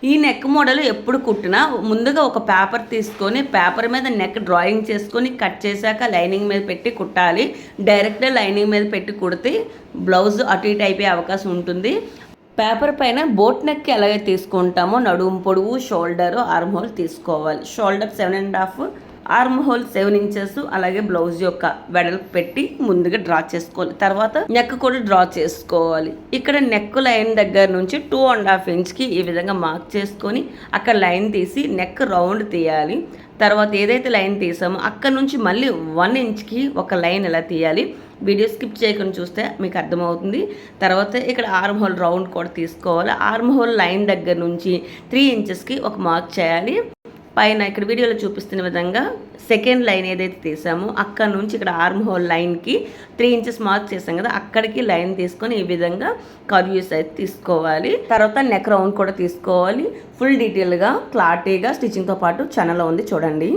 ఈ neck model ఎప్పుడు కుట్టినా ముందుగా ఒక పేపర్ తీసుకొని పేపర్ మీద నెక్ డ్రాయింగ్ చేసుకొని కట్ చేశాక లైనింగ్ మీద పెట్టి కుట్టాలి. డైరెక్ట్గా లైనింగ్ మీద పెట్టి కుడితే బ్లౌజ్ అటు ఇటు అయిపోయే అవకాశం ఉంటుంది. పేపర్ పైన బోట్ నెక్ ఎలాగైతే తీసుకుంటామో నడుము పొడవు, షోల్డర్, ఆర్మ్ హోల్ తీసుకోవాలి. షోల్డర్ 7.5, ఆర్మ్ హోల్ 7 ఇంచెస్, అలాగే బ్లౌజ్ యొక్క వెడల్పు పెట్టి ముందుగా డ్రా చేసుకోవాలి. తర్వాత నెక్ కూడా డ్రా చేసుకోవాలి. ఇక్కడ నెక్ లైన్ దగ్గర నుంచి 2.5 ఇంచ్కి ఈ విధంగా మార్క్ చేసుకొని అక్కడ లైన్ తీసి నెక్ రౌండ్ తీయాలి. తర్వాత ఏదైతే లైన్ తీసామో అక్కడ నుంచి మళ్ళీ 1 ఇంచ్కి ఒక లైన్ ఎలా తీయాలి. వీడియో స్కిప్ చేయకుండా చూస్తే మీకు అర్థమవుతుంది. తర్వాత ఇక్కడ ఆర్మ్ హోల్ రౌండ్ కూడా తీసుకోవాలి. ఆర్మ్ హోల్ లైన్ దగ్గర నుంచి 3 ఇంచెస్కి ఒక మార్క్ చేయాలి. పైన ఇక్కడ వీడియోలో చూపిస్తున్న విధంగా సెకండ్ లైన్ ఏదైతే తీసామో అక్కడ నుంచి ఇక్కడ ఆర్మ్ హోల్ లైన్కి 3 ఇంచెస్ మార్క్ చేసాం కదా, అక్కడికి లైన్ తీసుకొని ఈ విధంగా కర్వ్యూస్ అయితే తీసుకోవాలి. తర్వాత నెక్ రౌండ్ కూడా తీసుకోవాలి. ఫుల్ డీటెయిల్గా క్లారిటీగా స్టిచ్చింగ్తో పాటు ఛానల్లో ఉంది చూడండి.